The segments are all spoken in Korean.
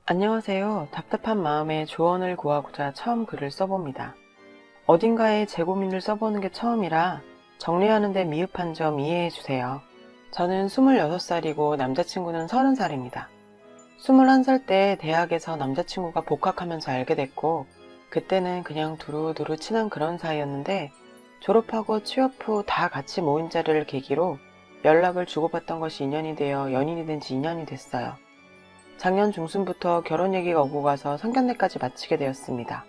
안녕하세요. 답답한 마음에 조언을 구하고자 처음 글을 써봅니다. 어딘가에 제 고민을 써보는 게 처음이라 정리하는데 미흡한 점 이해해주세요. 저는 26살이고 남자친구는 30살입니다. 21살 때 대학에서 남자친구가 복학하면서 알게 됐고 그때는 그냥 두루두루 친한 그런 사이였는데 졸업하고 취업 후 다 같이 모인 자리를 계기로 연락을 주고받던 것이 인연이 되어 연인이 된 지 2년이 됐어요. 작년 중순부터 결혼 얘기가 오고 가서 상견례까지 마치게 되었습니다.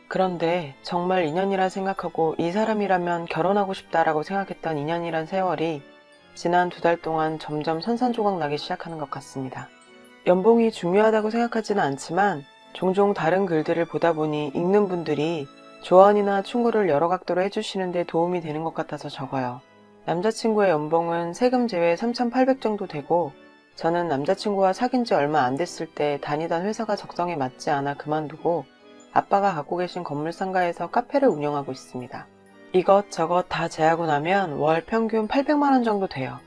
그런데 정말 인연이라 생각하고 이 사람이라면 결혼하고 싶다라고 생각했던 인연이란 세월이 지난 2달 동안 점점 산산조각 나기 시작하는 것 같습니다. 연봉이 중요하다고 생각하지는 않지만 종종 다른 글들을 보다 보니 읽는 분들이 조언이나 충고를 여러 각도로 해주시는 데 도움이 되는 것 같아서 적어요. 남자친구의 연봉은 세금 제외 3,800 정도 되고 저는 남자친구와 사귄 지 얼마 안 됐을 때 다니던 회사가 적성에 맞지 않아 그만두고 아빠가 갖고 계신 건물 상가에서 카페를 운영하고 있습니다. 이것저것 다 제하고 나면 월 평균 800만 원 정도 돼요.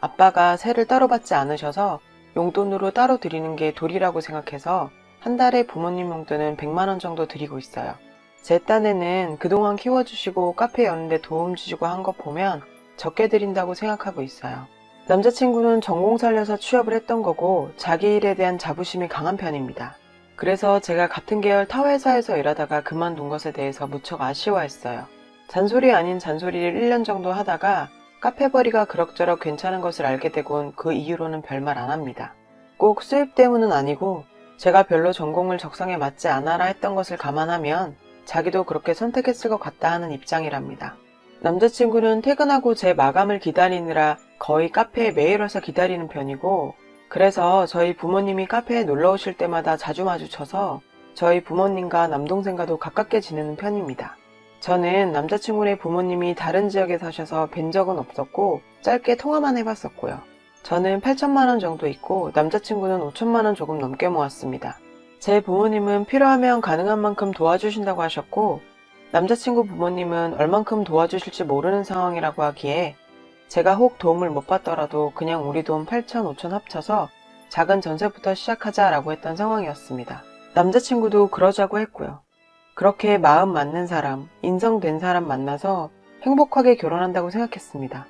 아빠가 세를 따로 받지 않으셔서 용돈으로 따로 드리는 게 도리라고 생각해서 한 달에 부모님 용돈은 100만 원 정도 드리고 있어요. 제 딴에는 그동안 키워주시고 카페 여는데 도움 주시고 한 거 보면 적게 드린다고 생각하고 있어요. 남자친구는 전공 살려서 취업을 했던 거고 자기 일에 대한 자부심이 강한 편입니다. 그래서 제가 같은 계열 타 회사에서 일하다가 그만둔 것에 대해서 무척 아쉬워했어요. 잔소리 아닌 잔소리를 1년 정도 하다가 카페벌이가 그럭저럭 괜찮은 것을 알게 되곤 그 이후로는 별말 안 합니다. 꼭 수입 때문은 아니고 제가 별로 전공을 적성에 맞지 않아라 했던 것을 감안하면 자기도 그렇게 선택했을 것 같다 하는 입장이랍니다. 남자친구는 퇴근하고 제 마감을 기다리느라 거의 카페에 매일 와서 기다리는 편이고 그래서 저희 부모님이 카페에 놀러 오실 때마다 자주 마주쳐서 저희 부모님과 남동생과도 가깝게 지내는 편입니다. 저는 남자친구네 부모님이 다른 지역에 사셔서 뵌 적은 없었고 짧게 통화만 해봤었고요. 저는 8천만 원 정도 있고 남자친구는 5천만 원 조금 넘게 모았습니다. 제 부모님은 필요하면 가능한 만큼 도와주신다고 하셨고 남자친구 부모님은 얼만큼 도와주실지 모르는 상황이라고 하기에 제가 혹 도움을 못 받더라도 그냥 우리 돈 8천, 5천 합쳐서 작은 전세부터 시작하자라고 했던 상황이었습니다. 남자친구도 그러자고 했고요. 그렇게 마음 맞는 사람, 인성된 사람 만나서 행복하게 결혼한다고 생각했습니다.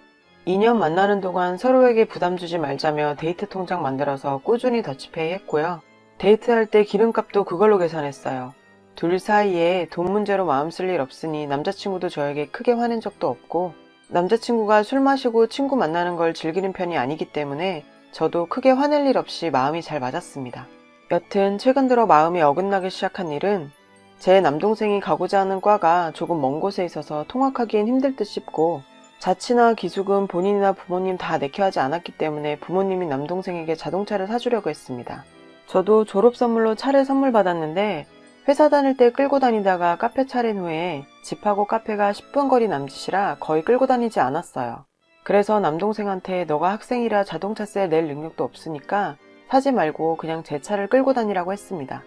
2년 만나는 동안 서로에게 부담 주지 말자며 데이트 통장 만들어서 꾸준히 더치페이 했고요. 데이트할 때 기름값도 그걸로 계산했어요. 둘 사이에 돈 문제로 마음 쓸 일 없으니 남자친구도 저에게 크게 화낸 적도 없고 남자친구가 술 마시고 친구 만나는 걸 즐기는 편이 아니기 때문에 저도 크게 화낼 일 없이 마음이 잘 맞았습니다. 여튼 최근 들어 마음이 어긋나기 시작한 일은 제 남동생이 가고자 하는 과가 조금 먼 곳에 있어서 통학하기엔 힘들 듯 싶고 자취나 기숙은 본인이나 부모님 다 내켜 하지 않았기 때문에 부모님이 남동생에게 자동차를 사주려고 했습니다. 저도 졸업 선물로 차를 선물 받았는데 회사 다닐 때 끌고 다니다가 카페 차린 후에 집하고 카페가 10분 거리 남짓이라 거의 끌고 다니지 않았어요. 그래서 남동생한테 너가 학생이라 자동차세 낼 능력도 없으니까 사지 말고 그냥 제 차를 끌고 다니라고 했습니다.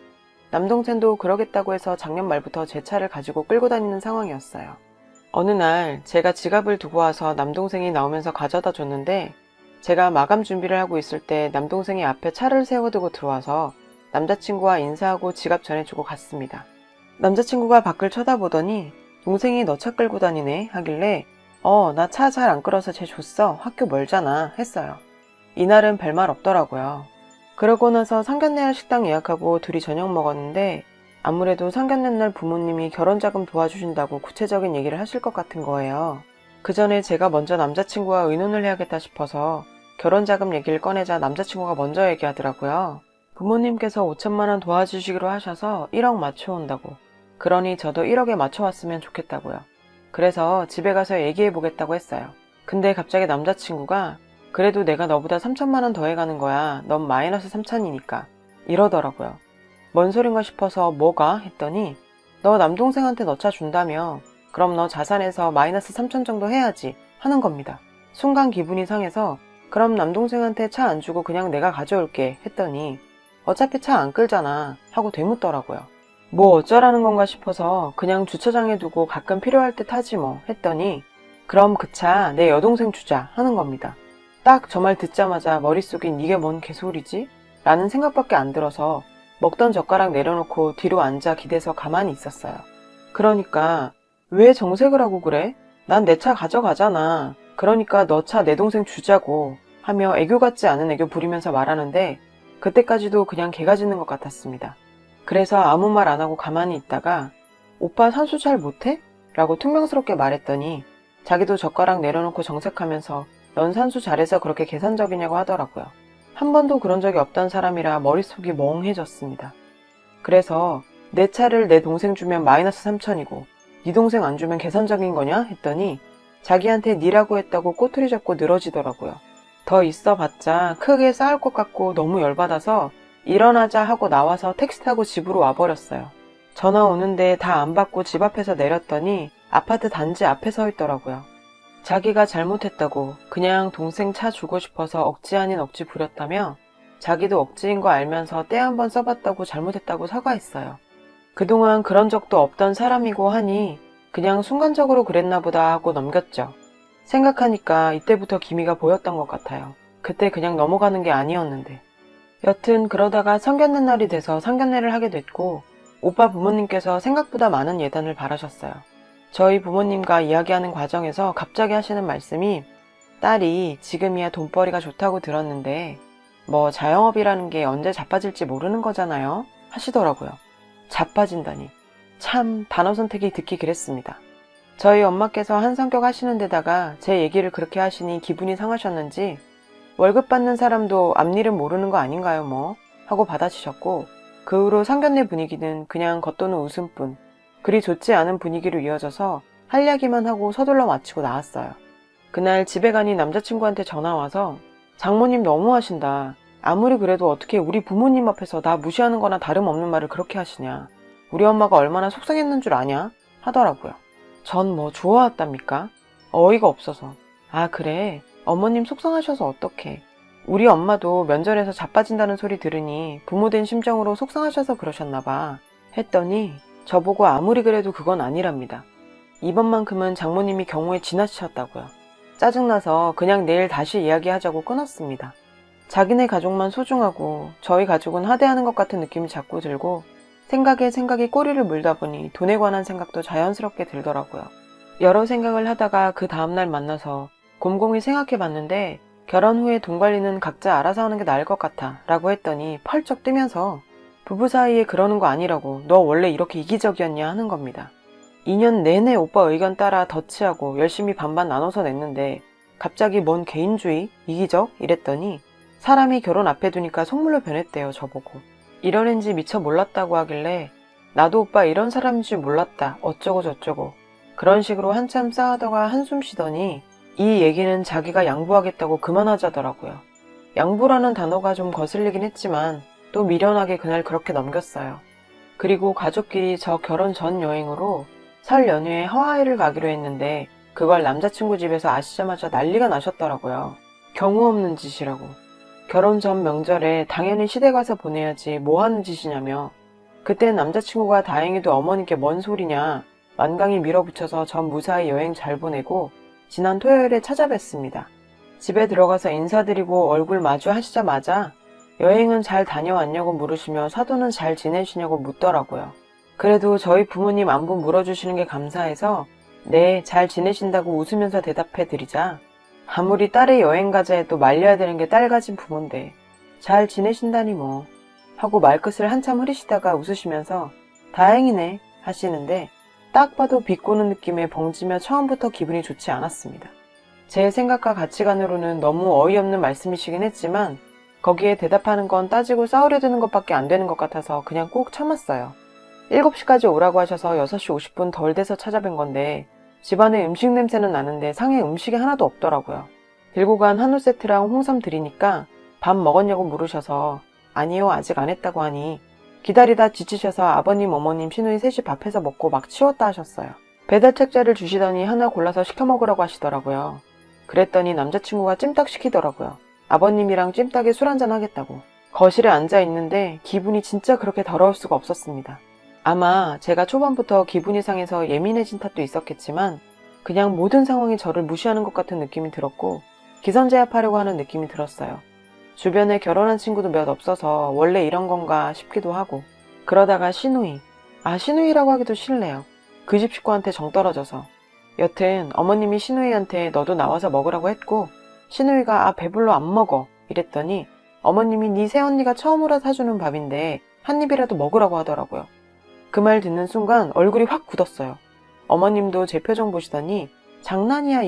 남동생도 그러겠다고 해서 작년 말부터 제 차를 가지고 끌고 다니는 상황이었어요. 어느 날 제가 지갑을 두고 와서 남동생이 나오면서 가져다 줬는데 제가 마감 준비를 하고 있을 때 남동생이 앞에 차를 세워두고 들어와서 남자친구와 인사하고 지갑 전해주고 갔습니다. 남자친구가 밖을 쳐다보더니 동생이 너 차 끌고 다니네 하길래 나 차 잘 안 끌어서 쟤 줬어. 학교 멀잖아 했어요. 이날은 별말 없더라고요. 그러고 나서 상견례할 식당 예약하고 둘이 저녁 먹었는데 아무래도 상견례 날 부모님이 결혼자금 도와주신다고 구체적인 얘기를 하실 것 같은 거예요. 그 전에 제가 먼저 남자친구와 의논을 해야겠다 싶어서 결혼자금 얘기를 꺼내자 남자친구가 먼저 얘기하더라고요. 부모님께서 5천만 원 도와주시기로 하셔서 1억 맞춰온다고. 그러니 저도 1억에 맞춰왔으면 좋겠다고요. 그래서 집에 가서 얘기해보겠다고 했어요. 근데 갑자기 남자친구가 그래도 내가 너보다 3천만 원 더해가는 거야. 넌 마이너스 3천이니까. 이러더라고요. 뭔 소린가 싶어서 뭐가? 했더니 너 남동생한테 너 차 준다며. 그럼 너 자산에서 마이너스 3천 정도 해야지 하는 겁니다. 순간 기분이 상해서 그럼 남동생한테 차 안 주고 그냥 내가 가져올게 했더니 어차피 차 안 끌잖아 하고 되묻더라고요. 뭐 어쩌라는 건가 싶어서 그냥 주차장에 두고 가끔 필요할 때 타지 뭐 했더니 그럼 그 차 내 여동생 주자 하는 겁니다. 딱 저 말 듣자마자 머릿속엔 이게 뭔 개소리지? 라는 생각밖에 안 들어서 먹던 젓가락 내려놓고 뒤로 앉아 기대서 가만히 있었어요. 그러니까 왜 정색을 하고 그래? 난 내 차 가져가잖아. 그러니까 너 차 내 동생 주자고 하며 애교 같지 않은 애교 부리면서 말하는데 그때까지도 그냥 개가 짖는 것 같았습니다. 그래서 아무 말 안 하고 가만히 있다가 오빠 산수 잘 못해? 라고 퉁명스럽게 말했더니 자기도 젓가락 내려놓고 정색하면서 넌 산수 잘해서 그렇게 계산적이냐고 하더라고요. 한 번도 그런 적이 없던 사람이라 머릿속이 멍해졌습니다. 그래서 내 차를 내 동생 주면 마이너스 3천이고 네 동생 안 주면 계산적인 거냐? 했더니 자기한테 니라고 했다고 꼬투리 잡고 늘어지더라고요. 더 있어봤자 크게 싸울 것 같고 너무 열받아서 일어나자 하고 나와서 택시 타고 집으로 와버렸어요. 전화 오는데 다 안 받고 집 앞에서 내렸더니 아파트 단지 앞에 서 있더라고요. 자기가 잘못했다고 그냥 동생 차 주고 싶어서 억지 아닌 억지 부렸다며 자기도 억지인 거 알면서 때 한 번 써봤다고 잘못했다고 사과했어요. 그동안 그런 적도 없던 사람이고 하니 그냥 순간적으로 그랬나 보다 하고 넘겼죠. 생각하니까 이때부터 기미가 보였던 것 같아요. 그때 그냥 넘어가는 게 아니었는데. 여튼 그러다가 상견례 날이 돼서 상견례를 하게 됐고 오빠 부모님께서 생각보다 많은 예단을 바라셨어요. 저희 부모님과 이야기하는 과정에서 갑자기 하시는 말씀이 딸이 지금이야 돈벌이가 좋다고 들었는데 뭐 자영업이라는 게 언제 자빠질지 모르는 거잖아요 하시더라고요. 자빠진다니. 참 단어 선택이 듣기 그랬습니다. 저희 엄마께서 한 성격 하시는 데다가 제 얘기를 그렇게 하시니 기분이 상하셨는지 월급 받는 사람도 앞일은 모르는 거 아닌가요 뭐 하고 받아치셨고 그 후로 상견례 분위기는 그냥 겉도는 웃음뿐 그리 좋지 않은 분위기로 이어져서 할 이야기만 하고 서둘러 마치고 나왔어요. 그날 집에 가니 남자친구한테 전화와서 장모님 너무하신다. 아무리 그래도 어떻게 우리 부모님 앞에서 나 무시하는 거나 다름없는 말을 그렇게 하시냐. 우리 엄마가 얼마나 속상했는 줄 아냐? 하더라고요. 전 뭐 좋아왔답니까? 어이가 없어서. 아 그래? 어머님 속상하셔서 어떡해. 우리 엄마도 면전에서 자빠진다는 소리 들으니 부모된 심정으로 속상하셔서 그러셨나 봐. 했더니 저보고 아무리 그래도 그건 아니랍니다. 이번만큼은 장모님이 경우에 지나치셨다고요. 짜증나서 그냥 내일 다시 이야기하자고 끊었습니다. 자기네 가족만 소중하고 저희 가족은 하대하는 것 같은 느낌이 자꾸 들고 생각이 꼬리를 물다 보니 돈에 관한 생각도 자연스럽게 들더라고요. 여러 생각을 하다가 그 다음날 만나서 곰곰이 생각해봤는데 결혼 후에 돈 관리는 각자 알아서 하는 게 나을 것 같아 라고 했더니 펄쩍 뜨면서 부부 사이에 그러는 거 아니라고 너 원래 이렇게 이기적이었냐 하는 겁니다. 2년 내내 오빠 의견 따라 더치하고 열심히 반반 나눠서 냈는데 갑자기 뭔 개인주의? 이기적? 이랬더니 사람이 결혼 앞에 두니까 속물로 변했대요 저보고. 이런 앤지 미처 몰랐다고 하길래 나도 오빠 이런 사람인 줄 몰랐다 어쩌고 저쩌고 그런 식으로 한참 싸우다가 한숨 쉬더니 이 얘기는 자기가 양보하겠다고 그만하자더라고요. 양보라는 단어가 좀 거슬리긴 했지만 또 미련하게 그날 그렇게 넘겼어요. 그리고 가족끼리 저 결혼 전 여행으로 설 연휴에 하와이를 가기로 했는데 그걸 남자친구 집에서 아시자마자 난리가 나셨더라고요. 경우 없는 짓이라고. 결혼 전 명절에 당연히 시댁 가서 보내야지 뭐 하는 짓이냐며. 그땐 남자친구가 다행히도 어머니께 뭔 소리냐 완강히 밀어붙여서 전 무사히 여행 잘 보내고 지난 토요일에 찾아뵀습니다. 집에 들어가서 인사드리고 얼굴 마주 하시자마자 여행은 잘 다녀왔냐고 물으시며 사돈은 잘 지내시냐고 묻더라고요. 그래도 저희 부모님 안부 물어주시는 게 감사해서 네, 잘 지내신다고 웃으면서 대답해드리자 아무리 딸의 여행 가자 해도 말려야 되는 게 딸 가진 부모인데 잘 지내신다니 뭐 하고 말끝을 한참 흐리시다가 웃으시면서 다행이네 하시는데 딱 봐도 비꼬는 느낌에 벙지며 처음부터 기분이 좋지 않았습니다. 제 생각과 가치관으로는 너무 어이없는 말씀이시긴 했지만 거기에 대답하는 건 따지고 싸우려 드는 것밖에 안 되는 것 같아서 그냥 꼭 참았어요. 7시까지 오라고 하셔서 6시 50분 덜 돼서 찾아뵌 건데 집안에 음식 냄새는 나는데 상에 음식이 하나도 없더라고요. 들고 간 한우 세트랑 홍삼 드리니까 밥 먹었냐고 물으셔서 아니요 아직 안 했다고 하니 기다리다 지치셔서 아버님 어머님 시누이 셋이 밥해서 먹고 막 치웠다 하셨어요. 배달 책자를 주시더니 하나 골라서 시켜 먹으라고 하시더라고요. 그랬더니 남자친구가 찜닭 시키더라고요. 아버님이랑 찜닭에 술 한잔 하겠다고. 거실에 앉아 있는데 기분이 진짜 그렇게 더러울 수가 없었습니다. 아마 제가 초반부터 기분이 상해서 예민해진 탓도 있었겠지만 그냥 모든 상황이 저를 무시하는 것 같은 느낌이 들었고 기선제압하려고 하는 느낌이 들었어요. 주변에 결혼한 친구도 몇 없어서 원래 이런 건가 싶기도 하고, 그러다가 시누이, 시누이라고 하기도 싫네요. 그 집 식구한테 정 떨어져서. 여튼 어머님이 시누이한테 너도 나와서 먹으라고 했고, 시누이가 배불러 안 먹어 이랬더니 어머님이 네 새언니가 처음으로 사주는 밥인데 한 입이라도 먹으라고 하더라고요. 그 말 듣는 순간 얼굴이 확 굳었어요. 어머님도 제 표정 보시더니 장난이야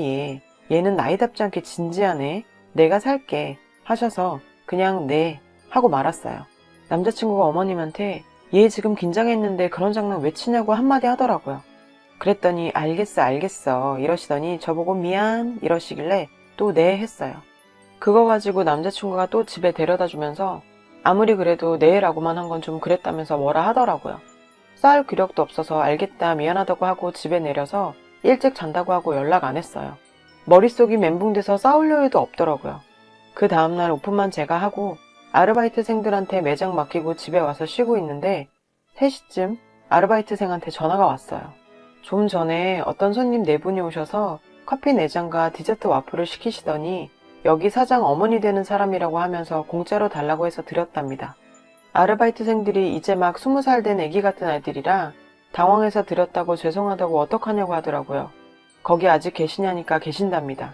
얘는 나이답지 않게 진지하네, 내가 살게 하셔서 그냥 네 하고 말았어요. 남자친구가 어머님한테 얘 지금 긴장했는데 그런 장난 왜 치냐고 한마디 하더라고요. 그랬더니 알겠어 이러시더니 저보고 미안 이러시길래 또 네 했어요. 그거 가지고 남자친구가 또 집에 데려다 주면서 아무리 그래도 네라고만 한 건 좀 그랬다면서 뭐라 하더라고요. 싸울 기력도 없어서 알겠다 미안하다고 하고 집에 내려서 일찍 잔다고 하고 연락 안 했어요. 머릿속이 멘붕돼서 싸울 여유도 없더라고요. 그 다음날 오픈만 제가 하고 아르바이트생들한테 매장 맡기고 집에 와서 쉬고 있는데 3시쯤 아르바이트생한테 전화가 왔어요. 좀 전에 어떤 손님 4분이 오셔서 커피 4잔과 디저트 와플을 시키시더니 여기 사장 어머니 되는 사람이라고 하면서 공짜로 달라고 해서 드렸답니다. 아르바이트생들이 이제 막 20살 된 애기 같은 아이들이라 당황해서 드렸다고 죄송하다고 어떡하냐고 하더라고요. 거기 아직 계시냐니까 계신답니다.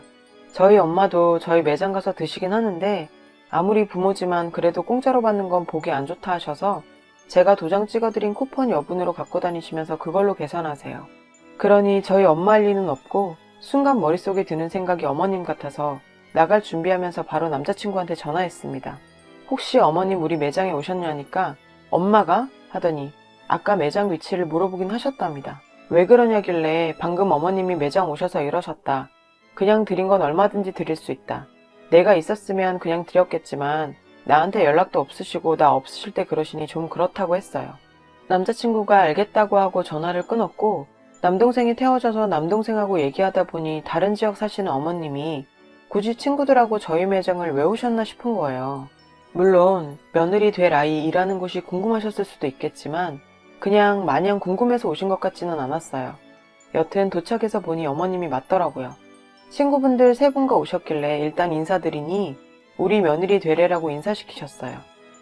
저희 엄마도 저희 매장 가서 드시긴 하는데 아무리 부모지만 그래도 공짜로 받는 건 보기 안 좋다 하셔서 제가 도장 찍어드린 쿠폰 여분으로 갖고 다니시면서 그걸로 계산하세요. 그러니 저희 엄마 할 리는 없고 순간 머릿속에 드는 생각이 어머님 같아서 나갈 준비하면서 바로 남자친구한테 전화했습니다. 혹시 어머님 우리 매장에 오셨냐니까 엄마가 하더니 아까 매장 위치를 물어보긴 하셨답니다. 왜 그러냐길래 방금 어머님이 매장 오셔서 이러셨다. 그냥 드린 건 얼마든지 드릴 수 있다. 내가 있었으면 그냥 드렸겠지만 나한테 연락도 없으시고 나 없으실 때 그러시니 좀 그렇다고 했어요. 남자친구가 알겠다고 하고 전화를 끊었고 남동생이 태워져서 남동생하고 얘기하다 보니 다른 지역 사시는 어머님이 굳이 친구들하고 저희 매장을 왜 오셨나 싶은 거예요. 물론 며느리 될 아이 일하는 곳이 궁금하셨을 수도 있겠지만 그냥 마냥 궁금해서 오신 것 같지는 않았어요. 여튼 도착해서 보니 어머님이 맞더라고요. 친구분들 3분가 오셨길래 일단 인사드리니 우리 며느리 되래라고 인사시키셨어요.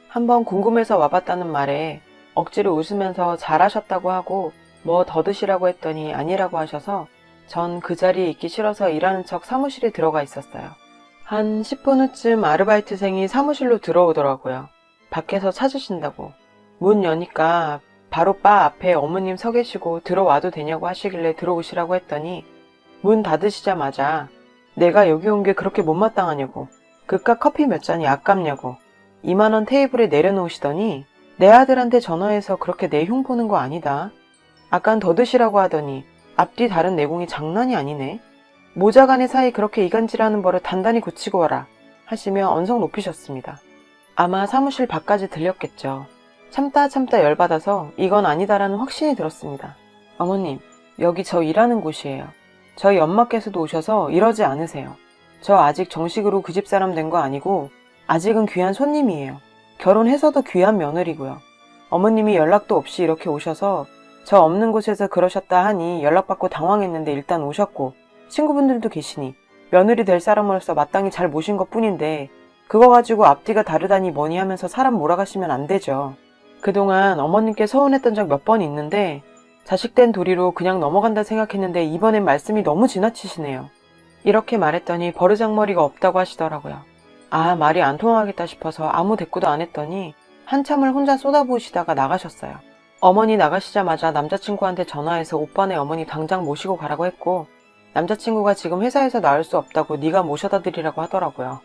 한번 궁금해서 와봤다는 말에 억지로 웃으면서 잘하셨다고 하고 뭐 더 드시라고 했더니 아니라고 하셔서 전 그 자리에 있기 싫어서 일하는 척 사무실에 들어가 있었어요. 한 10분 후쯤 아르바이트생이 사무실로 들어오더라고요. 밖에서 찾으신다고. 문 여니까 바로 바 앞에 어머님 서 계시고 들어와도 되냐고 하시길래 들어오시라고 했더니 문 닫으시자마자 내가 여기 온 게 그렇게 못마땅하냐고, 그깟 커피 몇 잔이 아깝냐고 2만원 테이블에 내려놓으시더니 내 아들한테 전화해서 그렇게 내 흉 보는 거 아니다. 아깐 더 드시라고 하더니 앞뒤 다른 내공이 장난이 아니네. 모자간의 사이 그렇게 이간질하는 버릇 단단히 고치고 와라 하시며 언성 높이셨습니다. 아마 사무실 밖까지 들렸겠죠. 참다 열받아서 이건 아니다라는 확신이 들었습니다. 어머님, 여기 저 일하는 곳이에요. 저희 엄마께서도 오셔서 이러지 않으세요. 저 아직 정식으로 그 집 사람 된 거 아니고 아직은 귀한 손님이에요. 결혼해서도 귀한 며느리고요. 어머님이 연락도 없이 이렇게 오셔서 저 없는 곳에서 그러셨다 하니 연락받고 당황했는데 일단 오셨고 친구분들도 계시니 며느리 될 사람으로서 마땅히 잘 모신 것 뿐인데 그거 가지고 앞뒤가 다르다니 뭐니 하면서 사람 몰아가시면 안 되죠. 그동안 어머님께 서운했던 적 몇 번 있는데 자식된 도리로 그냥 넘어간다 생각했는데 이번엔 말씀이 너무 지나치시네요. 이렇게 말했더니 버르장머리가 없다고 하시더라고요. 말이 안 통하겠다 싶어서 아무 대꾸도 안 했더니 한참을 혼자 쏟아부으시다가 나가셨어요. 어머니 나가시자마자 남자친구한테 전화해서 오빠네 어머니 당장 모시고 가라고 했고 남자친구가 지금 회사에서 나올 수 없다고 네가 모셔다 드리라고 하더라고요.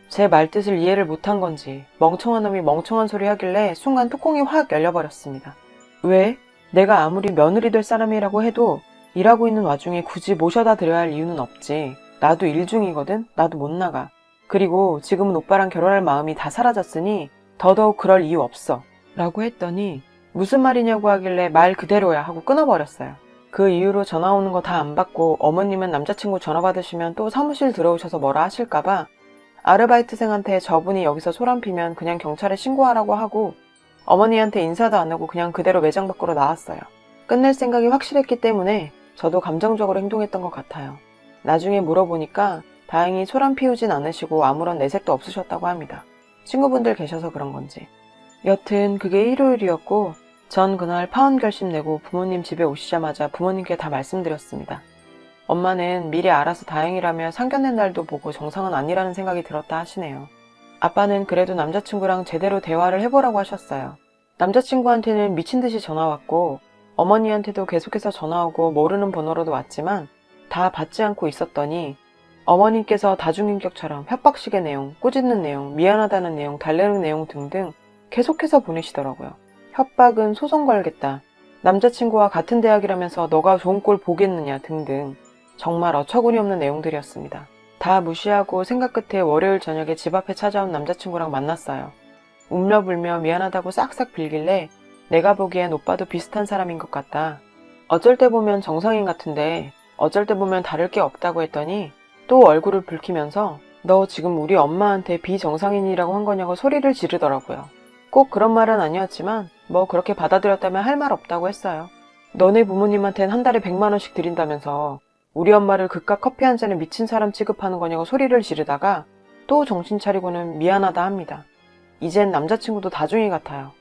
제 말뜻을 이해를 못한 건지 멍청한 놈이 멍청한 소리 하길래 순간 뚜껑이 확 열려버렸습니다. 왜? 내가 아무리 며느리 될 사람이라고 해도 일하고 있는 와중에 굳이 모셔다 드려야 할 이유는 없지. 나도 일 중이거든. 나도 못 나가. 그리고 지금은 오빠랑 결혼할 마음이 다 사라졌으니 더더욱 그럴 이유 없어 라고 했더니 무슨 말이냐고 하길래 말 그대로야 하고 끊어버렸어요. 그 이후로 전화 오는 거 다 안 받고 어머님은 남자친구 전화 받으시면 또 사무실 들어오셔서 뭐라 하실까봐 아르바이트생한테 저분이 여기서 소란 피면 그냥 경찰에 신고하라고 하고 어머니한테 인사도 안 하고 그냥 그대로 매장 밖으로 나왔어요. 끝낼 생각이 확실했기 때문에 저도 감정적으로 행동했던 것 같아요. 나중에 물어보니까 다행히 소란 피우진 않으시고 아무런 내색도 없으셨다고 합니다. 친구분들 계셔서 그런 건지. 여튼 그게 일요일이었고 전 그날 파혼 결심 내고 부모님 집에 오시자마자 부모님께 다 말씀드렸습니다. 엄마는 미리 알아서 다행이라며 상견례 날도 보고 정상은 아니라는 생각이 들었다 하시네요. 아빠는 그래도 남자친구랑 제대로 대화를 해보라고 하셨어요. 남자친구한테는 미친 듯이 전화 왔고 어머니한테도 계속해서 전화 오고 모르는 번호로도 왔지만 다 받지 않고 있었더니 어머님께서 다중인격처럼 협박식의 내용, 꾸짖는 내용, 미안하다는 내용, 달래는 내용 등등 계속해서 보내시더라고요. 협박은 소송 걸겠다. 남자친구와 같은 대학이라면서 너가 좋은 꼴 보겠느냐 등등 정말 어처구니 없는 내용들이었습니다. 다 무시하고 생각 끝에 월요일 저녁에 집 앞에 찾아온 남자친구랑 만났어요. 울며불며 미안하다고 싹싹 빌길래 내가 보기엔 오빠도 비슷한 사람인 것 같다. 어쩔 때 보면 정상인 같은데 어쩔 때 보면 다를 게 없다고 했더니 또 얼굴을 붉히면서 너 지금 우리 엄마한테 비정상인이라고 한 거냐고 소리를 지르더라고요. 꼭 그런 말은 아니었지만 뭐 그렇게 받아들였다면 할 말 없다고 했어요. 너네 부모님한텐 한 달에 100만 원씩 드린다면서 우리 엄마를 그깟 커피 한 잔에 미친 사람 취급하는 거냐고 소리를 지르다가 또 정신 차리고는 미안하다 합니다. 이젠 남자친구도 다중이 같아요.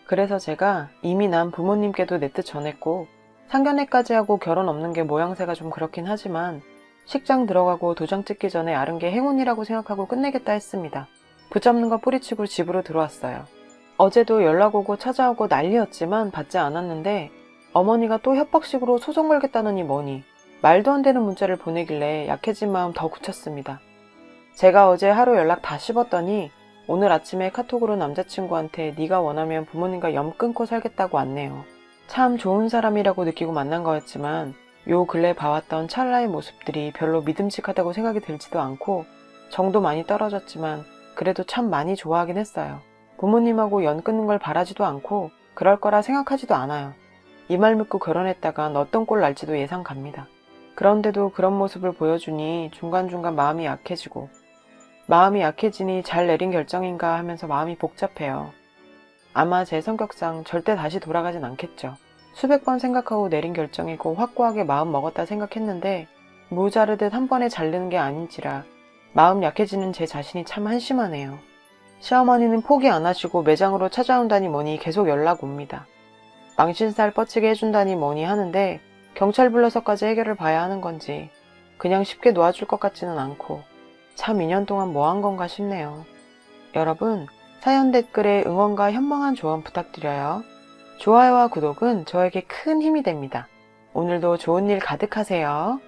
그래서 제가 이미 난 부모님께도 내 뜻 전했고 상견례까지 하고 결혼 없는 게 모양새가 좀 그렇긴 하지만 식장 들어가고 도장 찍기 전에 아른 게 행운이라고 생각하고 끝내겠다 했습니다. 붙잡는 거 뿌리치고 집으로 들어왔어요. 어제도 연락 오고 찾아오고 난리였지만 받지 않았는데 어머니가 또 협박식으로 소송 걸겠다느니 뭐니 말도 안 되는 문자를 보내길래 약해진 마음 더 굳혔습니다. 제가 어제 하루 연락 다 씹었더니 오늘 아침에 카톡으로 남자친구한테 네가 원하면 부모님과 연 끊고 살겠다고 왔네요. 참 좋은 사람이라고 느끼고 만난 거였지만 요 근래 봐왔던 찰나의 모습들이 별로 믿음직하다고 생각이 들지도 않고 정도 많이 떨어졌지만 그래도 참 많이 좋아하긴 했어요. 부모님하고 연 끊는 걸 바라지도 않고 그럴 거라 생각하지도 않아요. 이 말 믿고 결혼했다간 어떤 꼴 날지도 예상 갑니다. 그런데도 그런 모습을 보여주니 중간중간 마음이 약해지고 마음이 약해지니 잘 내린 결정인가 하면서 마음이 복잡해요. 아마 제 성격상 절대 다시 돌아가진 않겠죠. 수백 번 생각하고 내린 결정이고 확고하게 마음 먹었다 생각했는데 모자르듯 한 번에 잘리는 게 아닌지라 마음 약해지는 제 자신이 참 한심하네요. 시어머니는 포기 안 하시고 매장으로 찾아온다니 뭐니 계속 연락 옵니다. 망신살 뻗치게 해준다니 뭐니 하는데 경찰 불러서까지 해결을 봐야 하는 건지 그냥 쉽게 놓아줄 것 같지는 않고 참 2년 동안 뭐 한 건가 싶네요. 여러분, 사연 댓글에 응원과 현명한 조언 부탁드려요. 좋아요와 구독은 저에게 큰 힘이 됩니다. 오늘도 좋은 일 가득하세요.